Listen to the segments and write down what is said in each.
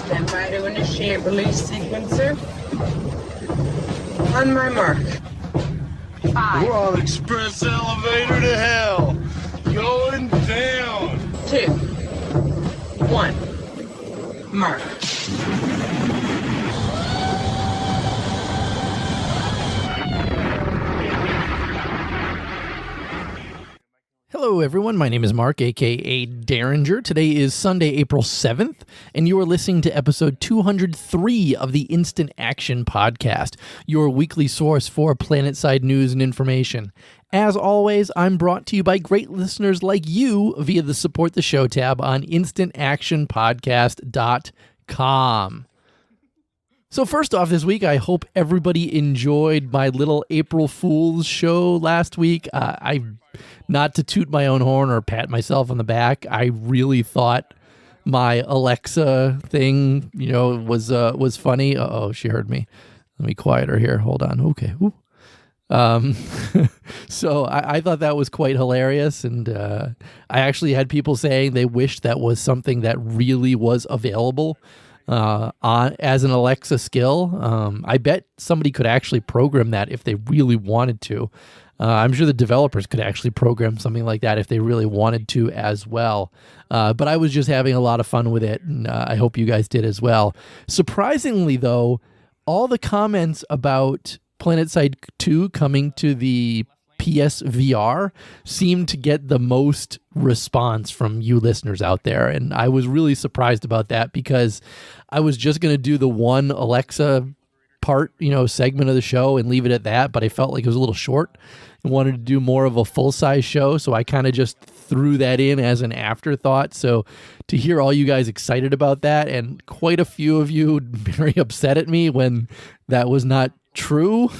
Stand by to initiate release sequencer. On my mark. 5. We're on express elevator to hell. Going down. 2. 1. Mark. Hello everyone, my name is Mark, aka Derringer. Today is Sunday, April 7th, and you are listening to episode 203 of the Instant Action Podcast, your weekly source for PlanetSide news and information. As always, I'm brought to you by great listeners like you via the Support the Show tab on instantactionpodcast.com. So first off this week, I hope everybody enjoyed my little April Fool's show last week. Not to toot my own horn or pat myself on the back, I really thought my Alexa thing, was funny. Uh-oh, she heard me. Let me quiet her here. Hold on. Okay. So I thought that was quite hilarious, and I actually had people saying they wished that was something that really was available as an Alexa skill. I bet somebody could actually program that if they really wanted to. I'm sure the developers could actually program something like that if they really wanted to as well. But I was just having a lot of fun with it, and I hope you guys did as well. Surprisingly, though, all the comments about PlanetSide 2 coming to the PSVR seemed to get the most response from you listeners out there. And I was really surprised about that because I was just going to do the one Alexa part, segment of the show and leave it at that, but I felt like it was a little short and wanted to do more of a full-size show, so I kind of just threw that in as an afterthought. So to hear all you guys excited about that, and quite a few of you very upset at me when that was not true,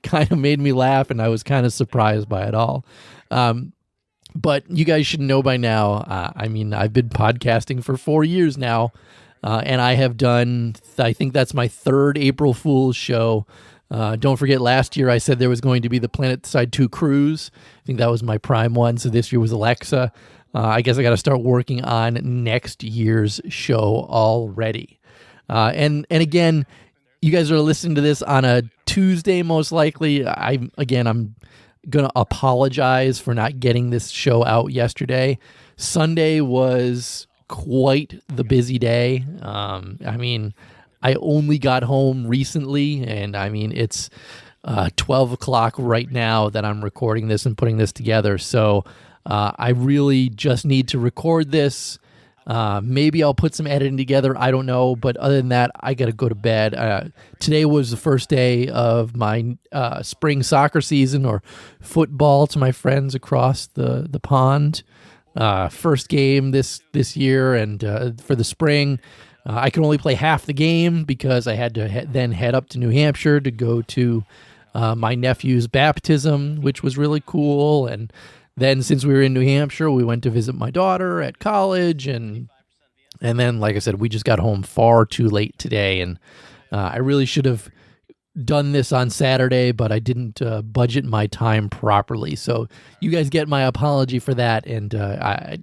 kind of made me laugh, and I was kind of surprised by it all. But you guys should know by now, I've been podcasting for 4 years now, and I have done, I think that's my third April Fool's show. Don't forget, last year I said there was going to be the PlanetSide 2 cruise. I think that was my prime one, so this year was Alexa. I guess I got to start working on next year's show already. And again, you guys are listening to this on a Tuesday, most likely. I'm going to apologize for not getting this show out yesterday. Sunday was quite the busy day. I only got home recently, and it's 12 o'clock right now that I'm recording this and putting this together. So I really just need to record this. Maybe I'll put some editing together. I don't know. But other than that, I got to go to bed. Today was the first day of my spring soccer season, or football to my friends across the pond. First game this year, and for the spring, I could only play half the game because I had to then head up to New Hampshire to go to my nephew's baptism, which was really cool. And then since we were in New Hampshire, we went to visit my daughter at college, and then, like I said, we just got home far too late today, and I really should have done this on Saturday, but I didn't budget my time properly. So you guys get my apology for that, and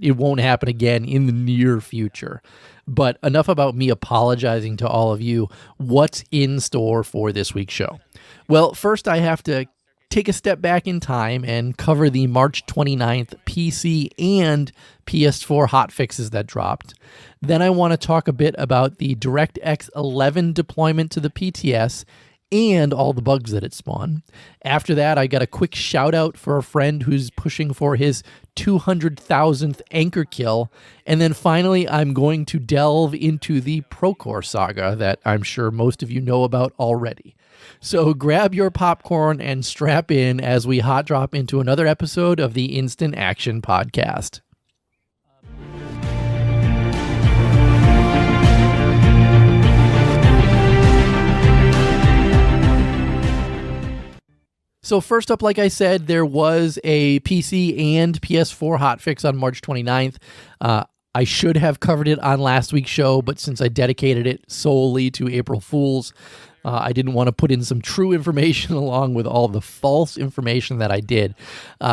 it won't happen again in the near future. But enough about me apologizing to all of you. What's in store for this week's show? Well, first I have to take a step back in time and cover the March 29th PC and PS4 hotfixes that dropped. Then I want to talk a bit about the DirectX 11 deployment to the PTS and all the bugs that it spawned. After that, I got a quick shout out for a friend who's pushing for his 200,000th anchor kill. And then finally, I'm going to delve into the Procorp Saga that I'm sure most of you know about already. So grab your popcorn and strap in as we hot drop into another episode of the Instant Action Podcast. So first up, like I said, there was a PC and PS4 hotfix on March 29th. I should have covered it on last week's show, but since I dedicated it solely to April Fools, I didn't want to put in some true information along with all the false information that I did.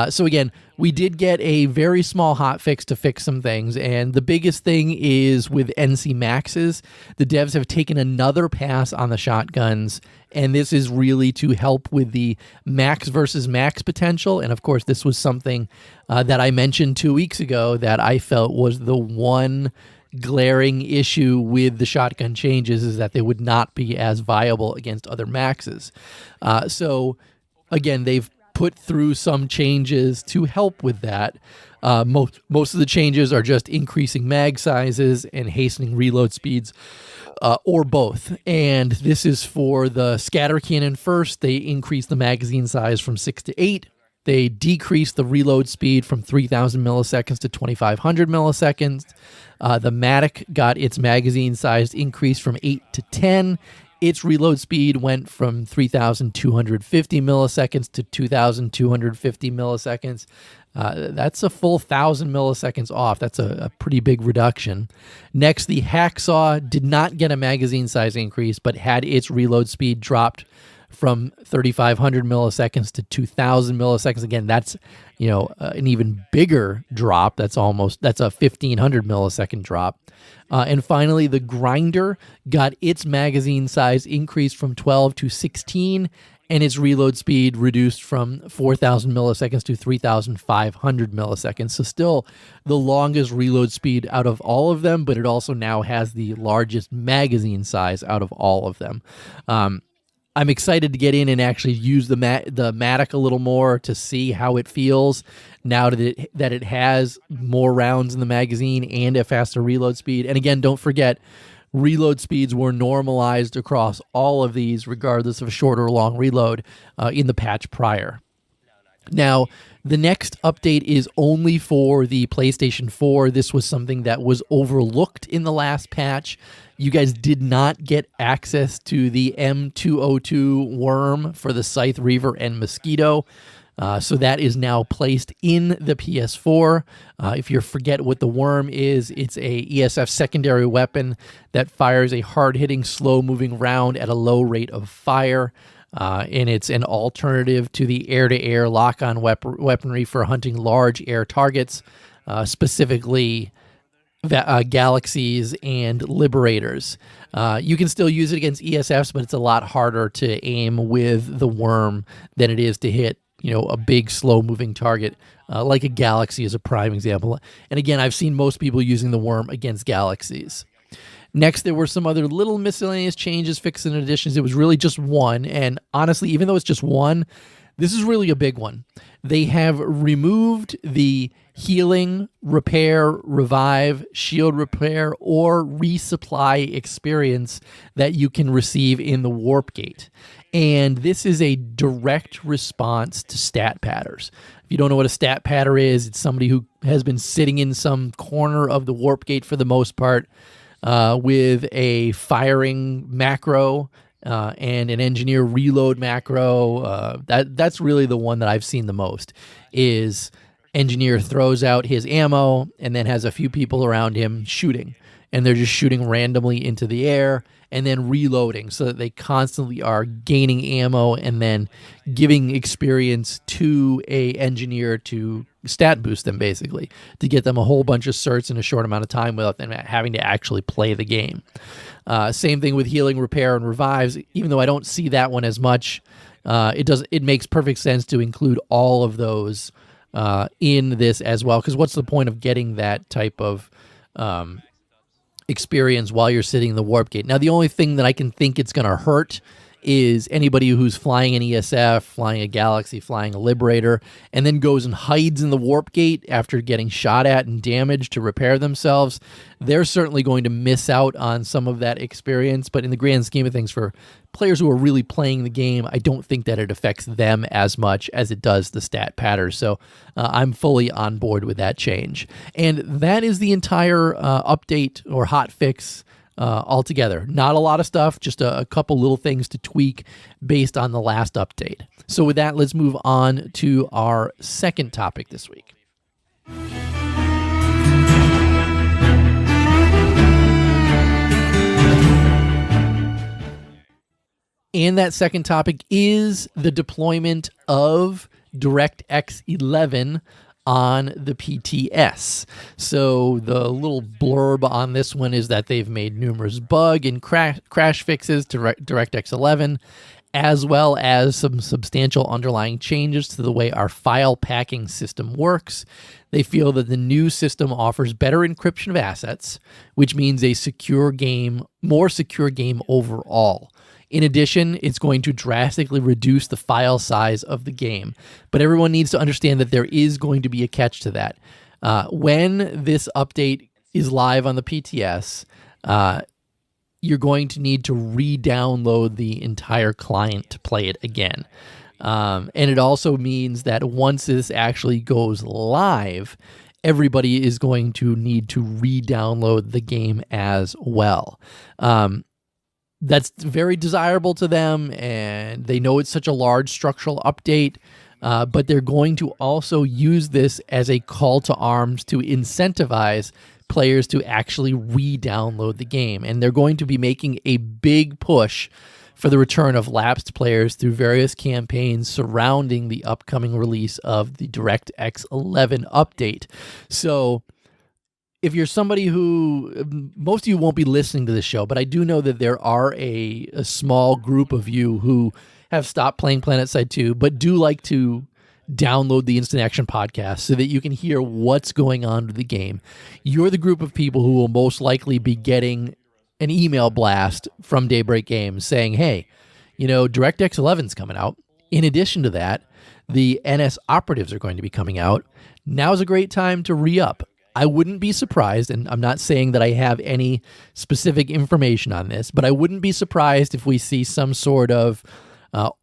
So again, we did get a very small hotfix to fix some things, and the biggest thing is with NC Maxes. The devs have taken another pass on the shotguns, and this is really to help with the max versus max potential. And of course, this was something that I mentioned 2 weeks ago that I felt was the one glaring issue with the shotgun changes, is that they would not be as viable against other maxes. So again, they've put through some changes to help with that. Most of the changes are just increasing mag sizes and hastening reload speeds, or both. And this is for the scatter cannon first. They increased the magazine size from 6 to 8. They decreased the reload speed from 3,000 milliseconds to 2,500 milliseconds. The Matic got its magazine size increased from 8 to 10. Its reload speed went from 3,250 milliseconds to 2,250 milliseconds. That's a full 1,000 milliseconds off. That's a pretty big reduction. Next, the Hacksaw did not get a magazine size increase, but had its reload speed dropped from 3,500 milliseconds to 2,000 milliseconds. Again, that's an even bigger drop. That's a 1,500 millisecond drop. And finally, the Grinder got its magazine size increased from 12 to 16, and its reload speed reduced from 4,000 milliseconds to 3,500 milliseconds. So still the longest reload speed out of all of them, but it also now has the largest magazine size out of all of them. I'm excited to get in and actually use the Matic a little more to see how it feels now that it has more rounds in the magazine and a faster reload speed. And again, don't forget, reload speeds were normalized across all of these, regardless of short or long reload, in the patch prior. Now, the next update is only for the PlayStation 4. This was something that was overlooked in the last patch. You guys did not get access to the M202 worm for the Scythe, Reaver, and Mosquito. So that is now placed in the PS4. If you forget what the worm is, it's a ESF secondary weapon that fires a hard-hitting, slow-moving round at a low rate of fire. And it's an alternative to the air-to-air lock-on weaponry for hunting large air targets, specifically galaxies and liberators. You can still use it against ESFs, but it's a lot harder to aim with the worm than it is to hit a big slow-moving target, like a galaxy is a prime example. And again, I've seen most people using the worm against galaxies. Next, there were some other little miscellaneous changes, fixes, and additions. It was really just one, and honestly, even though it's just one, this is really a big one. They have removed the healing, repair, revive, shield repair, or resupply experience that you can receive in the Warp Gate. And this is a direct response to stat patters. If you don't know what a stat patter is, it's somebody who has been sitting in some corner of the Warp Gate for the most part, with a firing macro and an engineer reload macro. That's really the one that I've seen the most, is engineer throws out his ammo and then has a few people around him shooting. And they're just shooting randomly into the air and then reloading, so that they constantly are gaining ammo and then giving experience to a engineer to stat boost them, basically, to get them a whole bunch of certs in a short amount of time without them having to actually play the game. Same thing with healing, repair, and revives. Even though I don't see that one as much, it makes perfect sense to include all of those in this as well, because what's the point of getting that type of experience while you're sitting in the Warp Gate? Now, the only thing that I can think it's going to hurt is anybody who's flying an ESF, flying a Galaxy, flying a Liberator, and then goes and hides in the Warp Gate after getting shot at and damaged to repair themselves. They're certainly going to miss out on some of that experience, but in the grand scheme of things, for players who are really playing the game, I don't think that it affects them as much as it does the stat patterns. So I'm fully on board with that change. And that is the entire update or hotfix altogether. Not a lot of stuff, just a couple little things to tweak based on the last update. So with that, let's move on to our second topic this week. And that second topic is the deployment of DirectX 11 on the PTS. So the little blurb on this one is that they've made numerous bug and crash fixes to DirectX 11, as well as some substantial underlying changes to the way our file packing system works. They feel that the new system offers better encryption of assets, which means a more secure game overall. In addition, it's going to drastically reduce the file size of the game. But everyone needs to understand that there is going to be a catch to that. When this update is live on the PTS, you're going to need to re-download the entire client to play it again. And it also means that once this actually goes live, everybody is going to need to re-download the game as well. That's very desirable to them, and they know it's such a large structural update, but they're going to also use this as a call to arms to incentivize players to actually re-download the game. And they're going to be making a big push for the return of lapsed players through various campaigns surrounding the upcoming release of the DirectX 11 update. So if you're somebody who, most of you won't be listening to this show, but I do know that there are a small group of you who have stopped playing PlanetSide 2, but do like to download the Instant Action podcast so that you can hear what's going on with the game. You're the group of people who will most likely be getting an email blast from Daybreak Games saying, hey, DirectX 11's coming out. In addition to that, the NS operatives are going to be coming out. Now's a great time to re-up. I wouldn't be surprised, and I'm not saying that I have any specific information on this, but I wouldn't be surprised if we see some sort of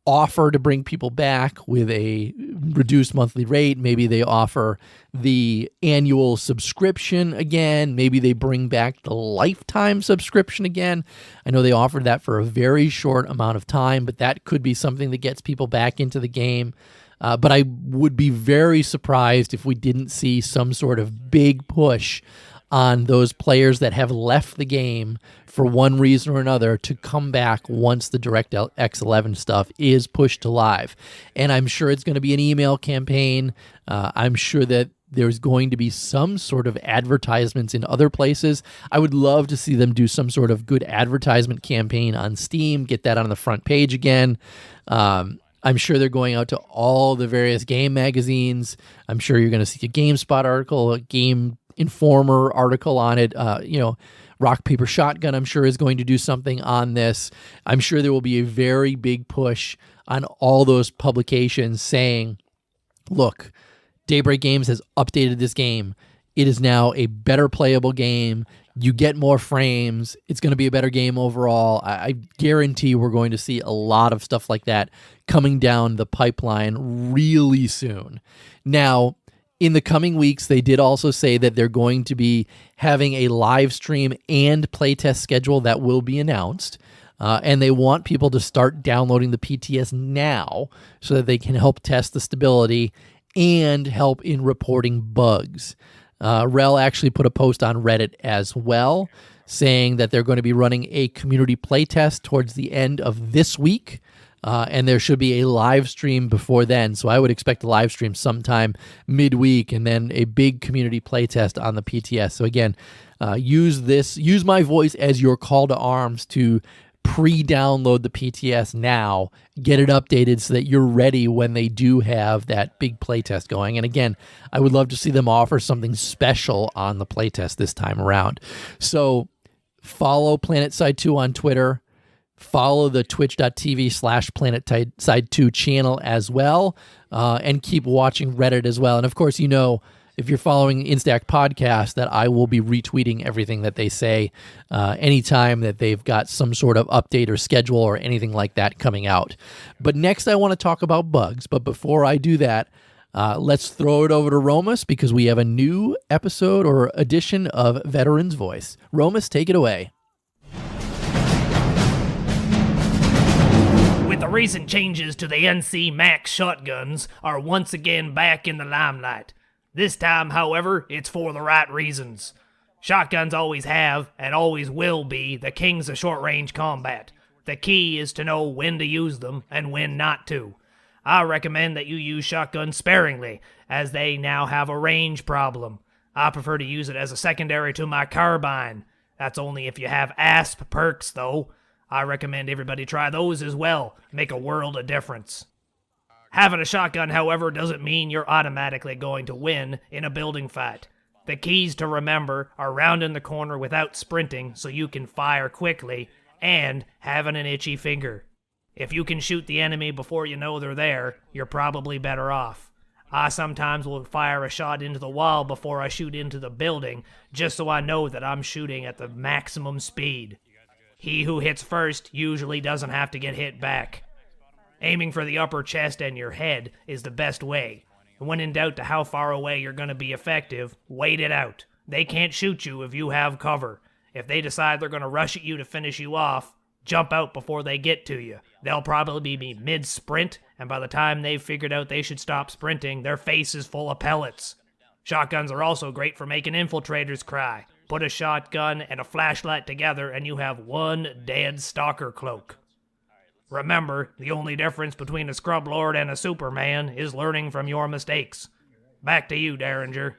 offer to bring people back with a reduced monthly rate. Maybe they offer the annual subscription again. Maybe they bring back the lifetime subscription again. I know they offered that for a very short amount of time, but that could be something that gets people back into the game. But I would be very surprised if we didn't see some sort of big push on those players that have left the game for one reason or another to come back once the DirectX 11 stuff is pushed to live. And I'm sure it's going to be an email campaign. I'm sure that there's going to be some sort of advertisements in other places. I would love to see them do some sort of good advertisement campaign on Steam, get that on the front page again. I'm sure they're going out to all the various game magazines. I'm sure you're going to see a GameSpot article, a Game Informer article on it. Rock, Paper, Shotgun, I'm sure, is going to do something on this. I'm sure there will be a very big push on all those publications saying, look, Daybreak Games has updated this game. It is now a better playable game. You get more frames. It's going to be a better game overall. I guarantee we're going to see a lot of stuff like that coming down the pipeline really soon. Now, in the coming weeks, they did also say that they're going to be having a live stream and playtest schedule that will be announced. And they want people to start downloading the PTS now so that they can help test the stability and help in reporting bugs. Rel actually put a post on Reddit as well saying that they're going to be running a community playtest towards the end of this week. And there should be a live stream before then. So I would expect a live stream sometime midweek and then a big community playtest on the PTS. So again, use my voice as your call to arms to pre-download the PTS now, get it updated so that you're ready when they do have that big playtest going. And again, I would love to see them offer something special on the playtest this time around. So follow PlanetSide 2 on Twitter. Follow the twitch.tv/PlanetSide2 channel as well, and keep watching Reddit as well. And of course, if you're following Instack Podcast, that I will be retweeting everything that they say anytime that they've got some sort of update or schedule or anything like that coming out. But next, I want to talk about bugs. But before I do that, let's throw it over to Romus because we have a new episode or edition of Veteran's Voice. Romus, take it away. With the recent changes to the NC Max shotguns are once again back in the limelight. This time, however, it's for the right reasons. Shotguns always have, and always will be, the kings of short-range combat. The key is to know when to use them and when not to. I recommend that you use shotguns sparingly, as they now have a range problem. I prefer to use it as a secondary to my carbine. That's only if you have ASP perks, though. I recommend everybody try those as well. Make a world of difference. Having a shotgun, however, doesn't mean you're automatically going to win in a building fight. The keys to remember are rounding the corner without sprinting so you can fire quickly, and having an itchy finger. If you can shoot the enemy before you know they're there, you're probably better off. I sometimes will fire a shot into the wall before I shoot into the building, just so I know that I'm shooting at the maximum speed. He who hits first usually doesn't have to get hit back. Aiming for the upper chest and your head is the best way. When in doubt to how far away you're going to be effective, wait it out. They can't shoot you if you have cover. If they decide they're going to rush at you to finish you off, jump out before they get to you. They'll probably be mid-sprint, and by the time they've figured out they should stop sprinting, their face is full of pellets. Shotguns are also great for making infiltrators cry. Put a shotgun and a flashlight together and you have one dead stalker cloak. Remember, the only difference between a scrub lord and a Superman is learning from your mistakes. Back to you, Derringer.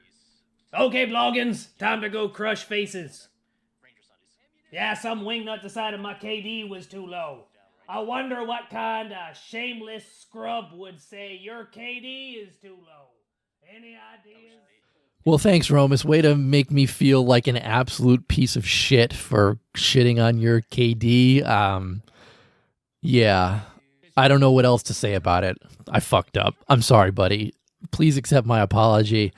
Okay, Bloggins, time to go crush faces. Yeah, some wingnut decided my KD was too low. I wonder what kind of shameless scrub would say your KD is too low. Any ideas? Well, thanks, Romus. Way to make me feel like an absolute piece of shit for shitting on your KD. Yeah, I don't know what else to say about it. I fucked up. I'm sorry, buddy. Please accept my apology.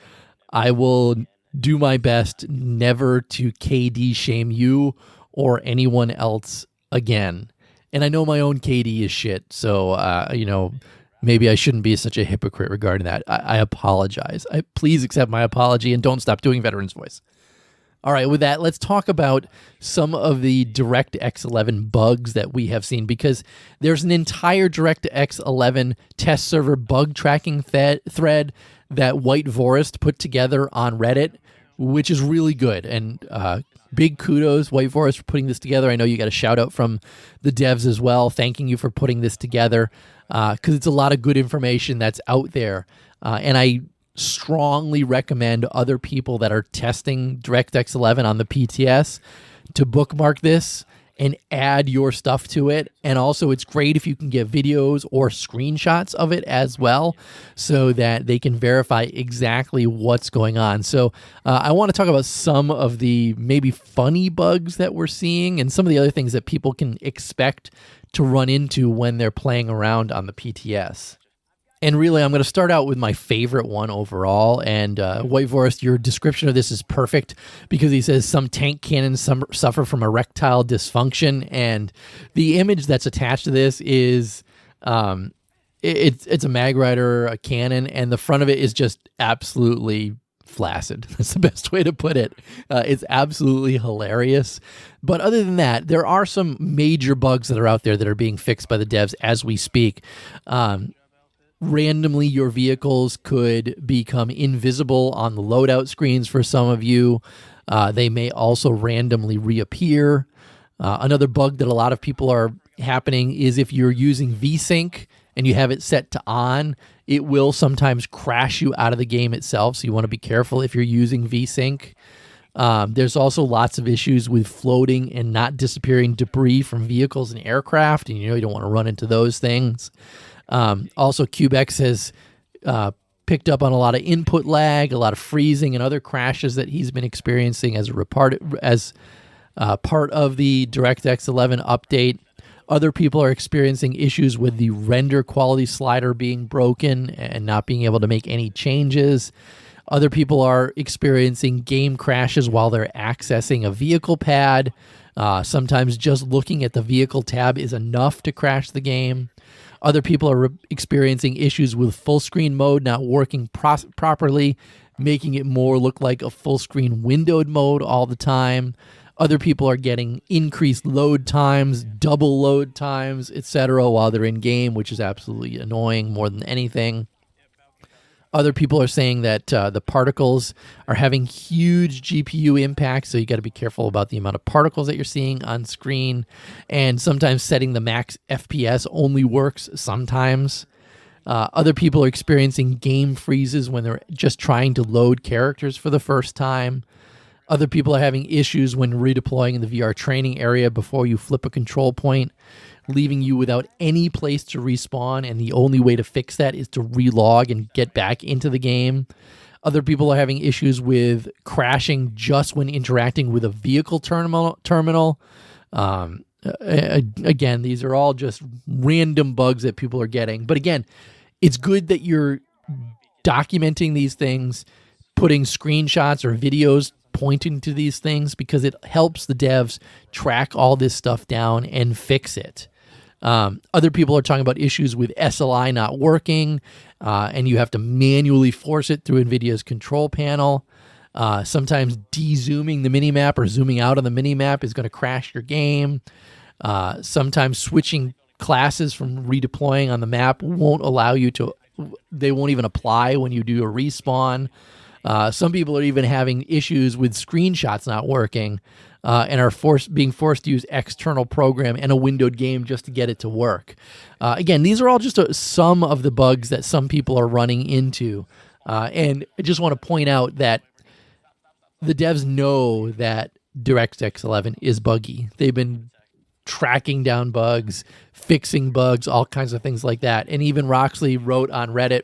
I will do my best never to KD shame you or anyone else again. And I know my own KD is shit, so, maybe I shouldn't be such a hypocrite regarding that. I apologize. Please accept my apology and don't stop doing Veteran's Voice. All right, with that, let's talk about some of the DirectX 11 bugs that we have seen, because there's an entire DirectX 11 test server bug tracking thread that White Forest put together on Reddit, which is really good. And big kudos, White Forest, for putting this together. I know you got a shout out from the devs as well, thanking you for putting this together, because it's a lot of good information that's out there. And I strongly recommend other people that are testing DirectX 11 on the PTS to bookmark this and add your stuff to it. And also, it's great if you can get videos or screenshots of it as well, so that they can verify exactly what's going on. So I want to talk about some of the maybe funny bugs that we're seeing and some of the other things that people can expect to run into when they're playing around on the PTS. And really, I'm going to start out with my favorite one overall. And White Forest, your description of this is perfect, because he says some tank cannons suffer from erectile dysfunction. And the image that's attached to this is it's a Mag Rider, a cannon, and the front of it is just absolutely flaccid. That's the best way to put it. It's absolutely hilarious. But other than that, there are some major bugs that are out there that are being fixed by the devs as we speak. Randomly, your vehicles could become invisible on the loadout screens for some of you. They may also randomly reappear. Another bug that a lot of people are happening is if you're using VSync and you have it set to on, it will sometimes crash you out of the game itself. So you want to be careful if you're using VSync. There's also lots of issues with floating and not disappearing debris from vehicles and aircraft, and you don't want to run into those things. Also, Cubex has picked up on a lot of input lag, a lot of freezing, and other crashes that he's been experiencing as part of the DirectX 11 update. Other people are experiencing issues with the render quality slider being broken and not being able to make any changes. Other people are experiencing game crashes while they're accessing a vehicle pad. Sometimes just looking at the vehicle tab is enough to crash the game. Other people are experiencing issues with full screen mode not working properly, making it more look like a full screen windowed mode all the time. Other people are getting increased load times, double load times, etc. while they're in game, which is absolutely annoying more than anything. Other people are saying that the particles are having huge GPU impacts, so you got to be careful about the amount of particles that you're seeing on screen. And sometimes setting the max FPS only works sometimes. Other people are experiencing game freezes when they're just trying to load characters for the first time. Other people are having issues when redeploying in the VR training area before you flip a control point, leaving you without any place to respawn, and the only way to fix that is to relog and get back into the game. Other people are having issues with crashing just when interacting with a vehicle terminal. Again, these are all just random bugs that people are getting. But again, it's good that you're documenting these things, putting screenshots or videos pointing to these things, because it helps the devs track all this stuff down and fix it. Other people are talking about issues with SLI not working, and you have to manually force it through NVIDIA's control panel. Sometimes de-zooming the minimap or zooming out on the minimap is going to crash your game. Sometimes switching classes from redeploying on the map won't allow you to, they won't even apply when you do a respawn. Some people are even having issues with screenshots not working, and are being forced to use external program and a windowed game just to get it to work. Again, these are all just some of the bugs that some people are running into. And I just want to point out that the devs know that DirectX 11 is buggy. They've been tracking down bugs, fixing bugs, all kinds of things like that. And even Roxley wrote on Reddit,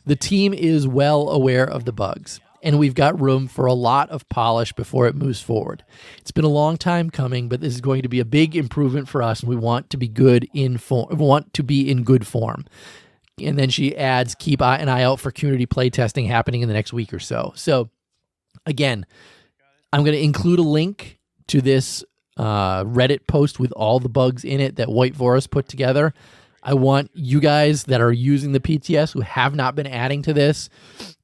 the team is well aware of the bugs, and we've got room for a lot of polish before it moves forward. It's been a long time coming, but this is going to be a big improvement for us, and we want to be in good form. And then she adds, keep an eye out for community playtesting happening in the next week or so. So again, I'm going to include a link to this Reddit post with all the bugs in it that White Vorus put together. I want you guys that are using the PTS who have not been adding to this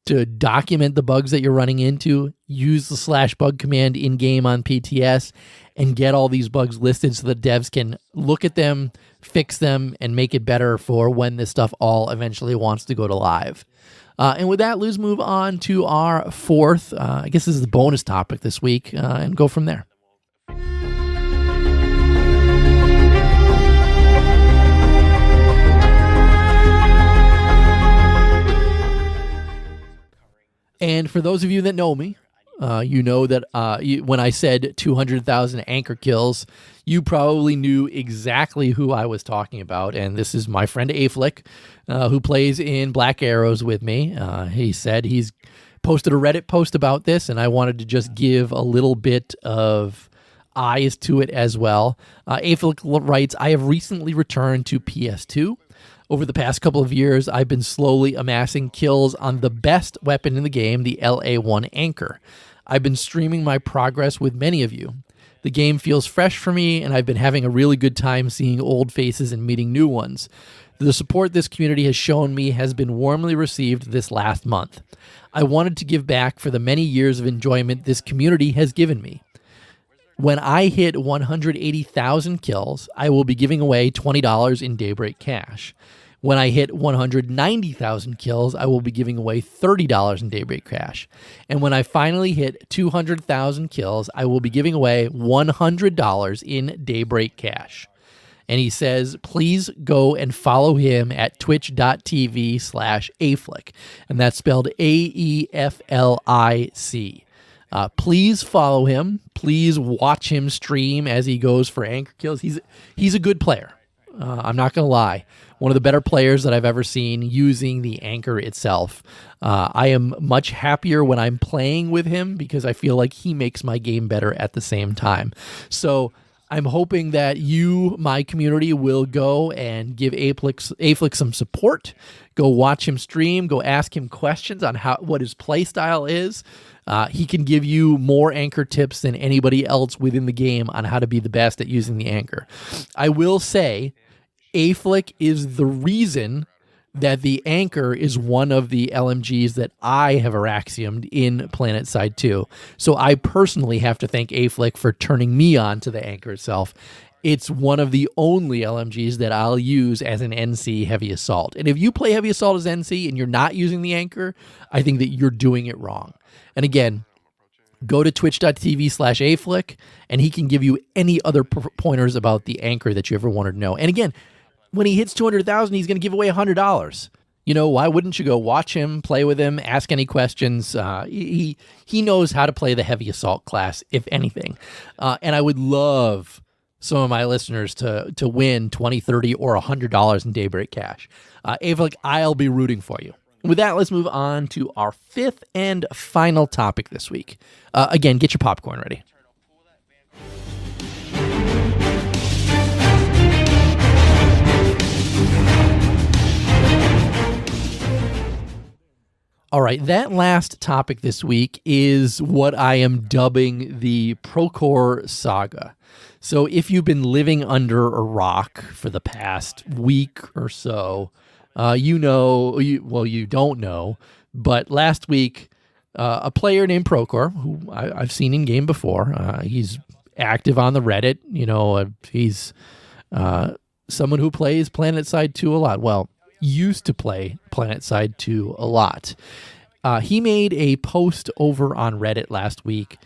to document the bugs that you're running into, use the /bug command in-game on PTS, and get all these bugs listed so that devs can look at them, fix them, and make it better for when this stuff all eventually wants to go to live. And with that, let's move on to our fourth, I guess this is the bonus topic this week, and go from there. And for those of you that know me, you know that when I said 200,000 anchor kills, you probably knew exactly who I was talking about. And this is my friend Aflick, who plays in Black Arrows with me. He said he's posted a Reddit post about this, and I wanted to just give a little bit of eyes to it as well. Aflick writes, I have recently returned to PS2. Over the past couple of years, I've been slowly amassing kills on the best weapon in the game, the LA1 Anchor. I've been streaming my progress with many of you. The game feels fresh for me, and I've been having a really good time seeing old faces and meeting new ones. The support this community has shown me has been warmly received this last month. I wanted to give back for the many years of enjoyment this community has given me. When I hit 180,000 kills, I will be giving away $20 in Daybreak Cash. When I hit 190,000 kills, I will be giving away $30 in Daybreak Cash. And when I finally hit 200,000 kills, I will be giving away $100 in Daybreak Cash. And he says, please go and follow him at twitch.tv/Aflick. And that's spelled AEFLIC. Please follow him. Please watch him stream as he goes for anchor kills. He's a good player. I'm not going to lie. One of the better players that I've ever seen using the anchor itself. I am much happier when I'm playing with him because I feel like he makes my game better at the same time. So I'm hoping that you, my community, will go and give Aflick some support. Go watch him stream. Go ask him questions on what his play style is. He can give you more anchor tips than anybody else within the game on how to be the best at using the anchor. I will say, Aflick is the reason that the anchor is one of the LMGs that I have Araxiumed in PlanetSide 2. So I personally have to thank Aflick for turning me on to the anchor itself. it's one of the only LMGs that I'll use as an NC Heavy Assault. And if you play Heavy Assault as NC and you're not using the anchor, I think that you're doing it wrong. And again, go to twitch.tv/aflick, and he can give you any other pointers about the anchor that you ever wanted to know. And again, when he hits 200,000, he's going to give away $100. You know, why wouldn't you go watch him, play with him, ask any questions? He knows how to play the Heavy Assault class, if anything. And I would love some of my listeners to win $20, $30, or $100 in Daybreak Cash. Avlik, I'll be rooting for you. With that, let's move on to our fifth and final topic this week. Again, get your popcorn ready. All right, that last topic this week is what I am dubbing the Procorp Saga. So if you've been living under a rock for the past week or so, you don't know, but last week, a player named Prokor, who I've seen in game before, he's active on the Reddit, he's someone who plays PlanetSide 2 a lot. Well, used to play PlanetSide 2 a lot. He made a post over on Reddit last week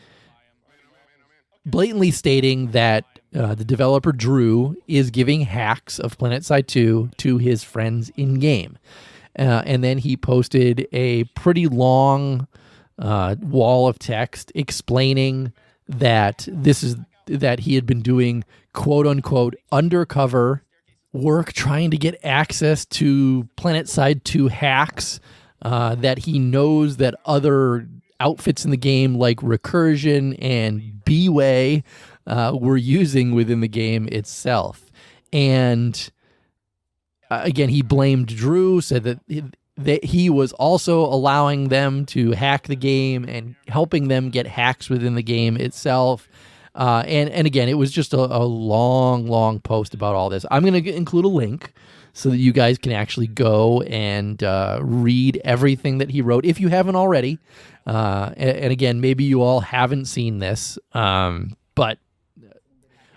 blatantly stating that the developer Drew is giving hacks of PlanetSide 2 to his friends in-game. And then he posted a pretty long wall of text explaining that that he had been doing quote-unquote undercover work trying to get access to PlanetSide 2 hacks that he knows that other outfits in the game like Recursion and B-Way were using within the game itself. And again, he blamed Drew, said that he was also allowing them to hack the game and helping them get hacks within the game itself. And again, it was just a long post about all this. I'm going to include a link so that you guys can actually go and read everything that he wrote if you haven't already. And again, maybe you all haven't seen this, but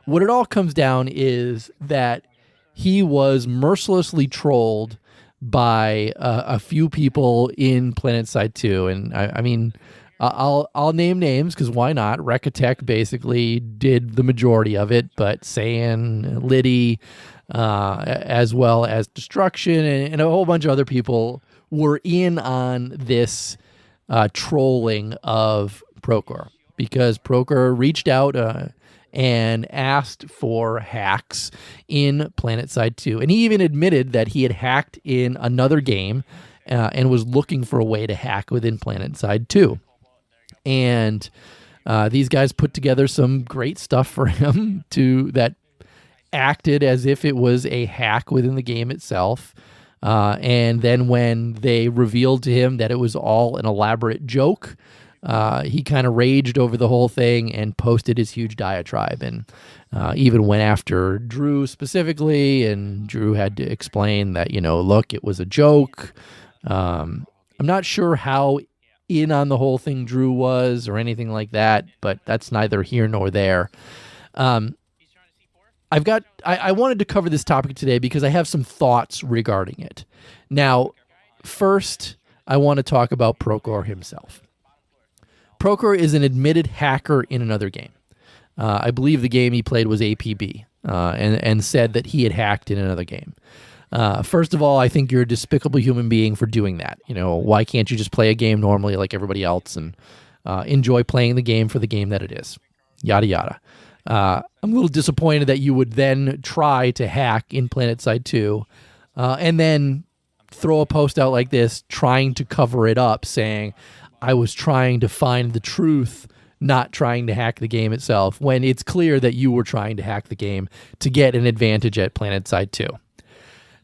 what it all comes down is that he was mercilessly trolled by a few people in PlanetSide 2. And I mean, I'll name names because why not? Recatech basically did the majority of it, but Saiyan, Liddy, as well as Destruction, and a whole bunch of other people were in on this trolling of Procorp because Procorp reached out and asked for hacks in PlanetSide 2. And he even admitted that he had hacked in another game and was looking for a way to hack within PlanetSide 2. And these guys put together some great stuff for him that acted as if it was a hack within the game itself. And then when they revealed to him that it was all an elaborate joke, he kind of raged over the whole thing and posted his huge diatribe and even went after Drew specifically. And Drew had to explain that, look, it was a joke. I'm not sure how in on the whole thing Drew was or anything like that, but that's neither here nor there. I wanted to cover this topic today because I have some thoughts regarding it. Now, first, I want to talk about Procorp himself. Procorp is an admitted hacker in another game. I believe the game he played was APB, and said that he had hacked in another game. First of all, I think you're a despicable human being for doing that. Why can't you just play a game normally like everybody else and enjoy playing the game for the game that it is? Yada, yada. I'm a little disappointed that you would then try to hack in PlanetSide 2 and then throw a post out like this trying to cover it up saying, I was trying to find the truth, not trying to hack the game itself, when it's clear that you were trying to hack the game to get an advantage at PlanetSide 2.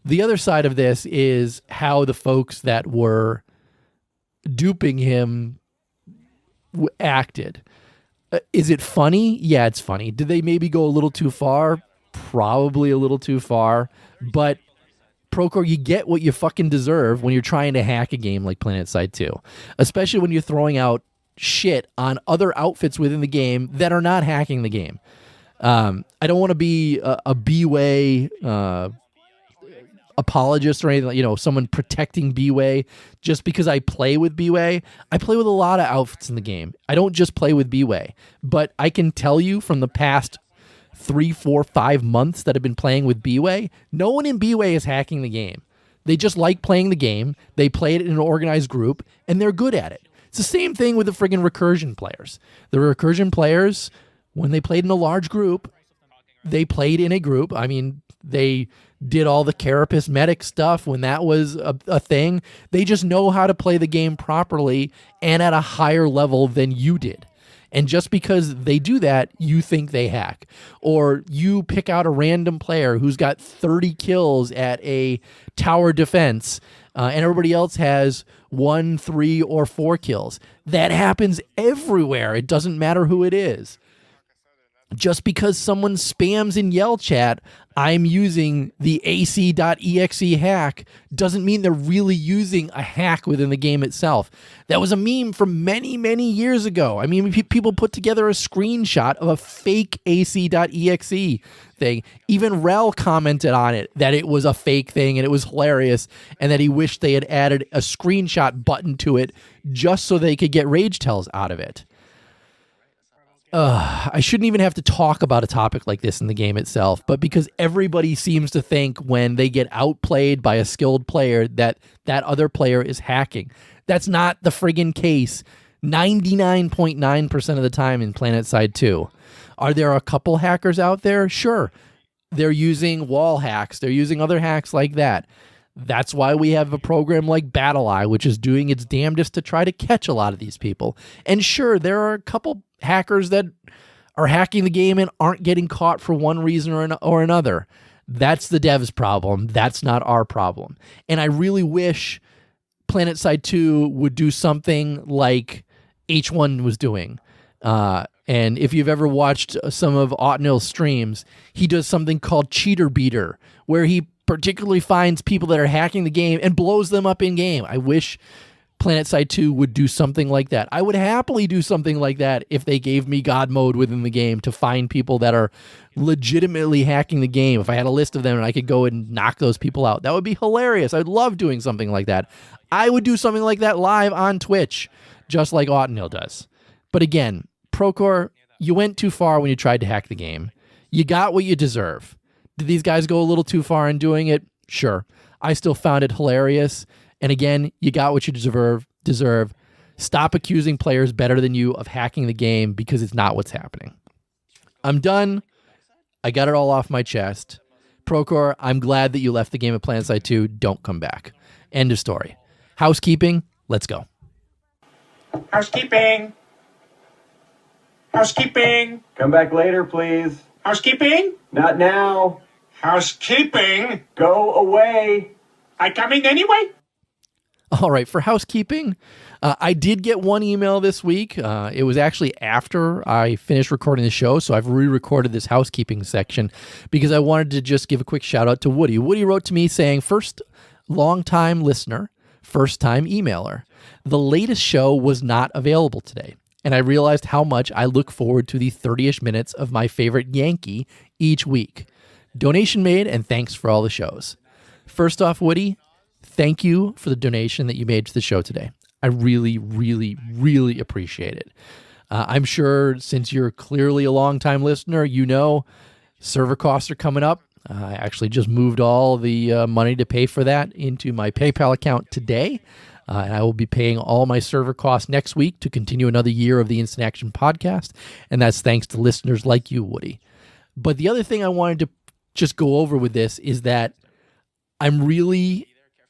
The other side of this is how the folks that were duping him acted. Is it funny? Yeah, it's funny. Did they maybe go a little too far? Probably a little too far. But Procorp, you get what you fucking deserve when you're trying to hack a game like PlanetSide 2. Especially when you're throwing out shit on other outfits within the game that are not hacking the game. I don't want to be a B-Way apologist or anything, someone protecting B-Way just because I play with B-Way. I play with a lot of outfits in the game. I don't just play with B-Way, but I can tell you from the past 3, 4, 5 months that I've been playing with B-Way, no one in B-Way is hacking the game. They just like playing the game. They play it in an organized group, and they're good at it. It's the same thing with the friggin' recursion players. The recursion players, when they played in a large group, they played in a group. I mean, they did all the Carapace medic stuff when that was a thing. They just know how to play the game properly and at a higher level than you did. And just because they do that, you think they hack. Or you pick out a random player who's got 30 kills at a tower defense, and everybody else has 1, 3, or 4 kills. That happens everywhere. It doesn't matter who it is. Just because someone spams in Yell chat, I'm using the AC.exe hack, doesn't mean they're really using a hack within the game itself. That was a meme from many, many years ago. I mean, people put together a screenshot of a fake AC.exe thing. Even Rel commented on it that it was a fake thing and it was hilarious, and that he wished they had added a screenshot button to it just so they could get rage tells out of it. I shouldn't even have to talk about a topic like this in the game itself, but because everybody seems to think when they get outplayed by a skilled player that that other player is hacking. That's not the friggin' case 99.9% of the time in PlanetSide 2. Are there a couple hackers out there? Sure. They're using wall hacks. They're using other hacks like that. That's why we have a program like BattleEye, which is doing its damnedest to try to catch a lot of these people. And sure, there are a couple hackers that are hacking the game and aren't getting caught for one reason or another. That's the dev's problem. That's not our problem. And I really wish PlanetSide 2 would do something like H1 was doing. And if you've ever watched some of Otnil's streams, he does something called Cheater Beater, where he particularly finds people that are hacking the game and blows them up in game. I wish PlanetSide 2 would do something like that. I would happily do something like that if they gave me God mode within the game to find people that are legitimately hacking the game. If I had a list of them and I could go and knock those people out, that would be hilarious. I'd love doing something like that. I would do something like that live on Twitch, just like Otnil does. But again, PROKOR, you went too far when you tried to hack the game. You got what you deserve. Did these guys go a little too far in doing it? Sure. I still found it hilarious. And again, you got what you deserve. Stop accusing players better than you of hacking the game, because it's not what's happening. I'm done. I got it all off my chest. PROKOR, I'm glad that you left the game of PlanetSide 2. Don't come back. End of story. Housekeeping, let's go. Housekeeping. Housekeeping. Come back later, please. Housekeeping. Not now. Housekeeping. Go away. I coming anyway? All right, for housekeeping, I did get one email this week. It was actually after I finished recording the show, so I've re-recorded this housekeeping section because I wanted to just give a quick shout out to Woody. Woody wrote to me saying, first long-time listener, first-time emailer. The latest show was not available today, and I realized how much I look forward to the 30-ish minutes of my favorite Yankee each week. Donation made, and thanks for all the shows. First off, Woody, thank you for the donation that you made to the show today. I really, really, really appreciate it. I'm sure since you're clearly a longtime listener, you know server costs are coming up. I actually just moved all the money to pay for that into my PayPal account today. And I will be paying all my server costs next week to continue another year of the Instant Action podcast. And that's thanks to listeners like you, Woody. But the other thing I wanted to just go over with this is that I'm really,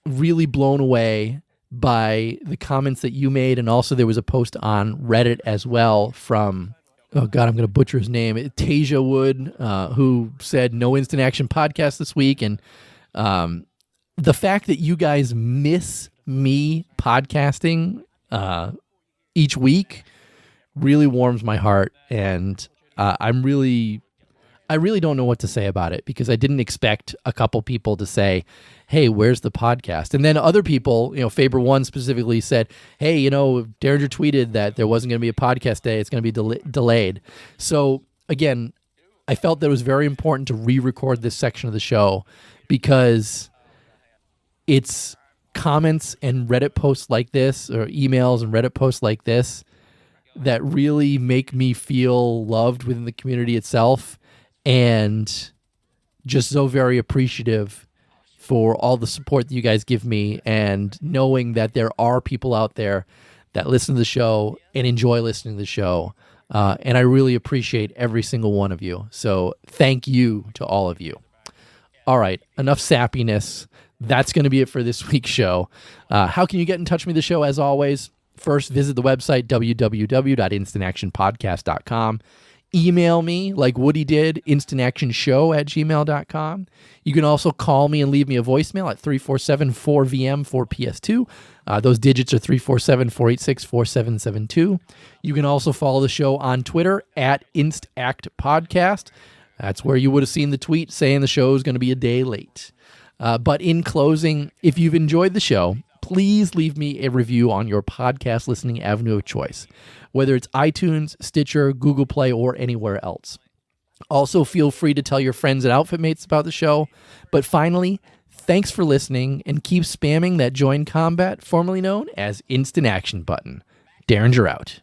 really blown away by the comments that you made. And also there was a post on Reddit as well from, oh God, I'm going to butcher his name, Tasia Wood, who said no Instant Action podcast this week. And the fact that you guys miss me podcasting each week really warms my heart. And I really don't know what to say about it, because I didn't expect a couple people to say, hey, where's the podcast? And then other people, Faber1 specifically said, hey, Derringer tweeted that there wasn't going to be a podcast day. It's going to be delayed. So again, I felt that it was very important to re-record this section of the show because it's comments and Reddit posts like this, or emails and Reddit posts like this, that really make me feel loved within the community itself, and just so very appreciative for all the support that you guys give me, and knowing that there are people out there that listen to the show and enjoy listening to the show. And I really appreciate every single one of you. So thank you to all of you. All right, enough sappiness. That's going to be it for this week's show. How can you get in touch with the show? As always, first visit the website, www.instantactionpodcast.com. Email me like Woody did, instantactionshow@gmail.com. You can also call me and leave me a voicemail at 347-4VM-4PS2. Those digits are 347-486-4772. You can also follow the show on Twitter at InstActPodcast. That's where you would have seen the tweet saying the show is going to be a day late. But in closing, if you've enjoyed the show, please leave me a review on your podcast listening avenue of choice, whether it's iTunes, Stitcher, Google Play, or anywhere else. Also, feel free to tell your friends and outfit mates about the show. But finally, thanks for listening, and keep spamming that Join Combat, formerly known as Instant Action button. Derringer out.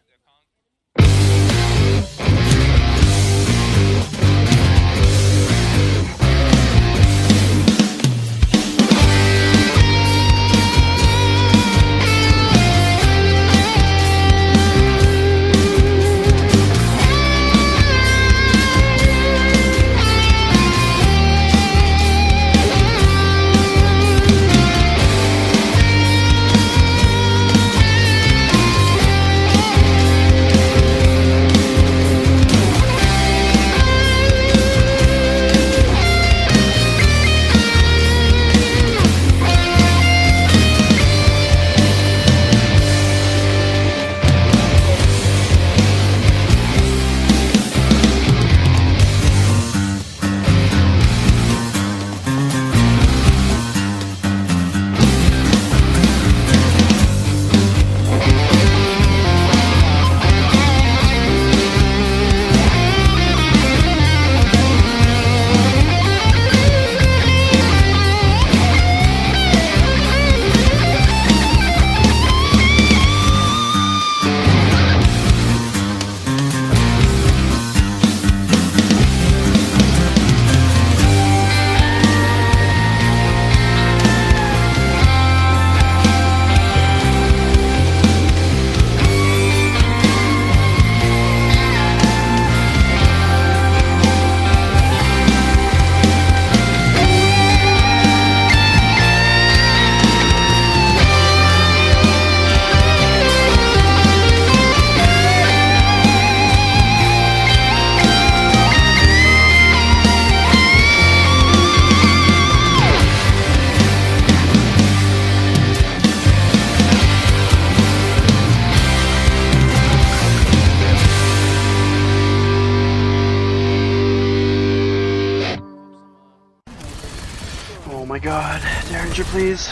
Oh my god, Derringer, please.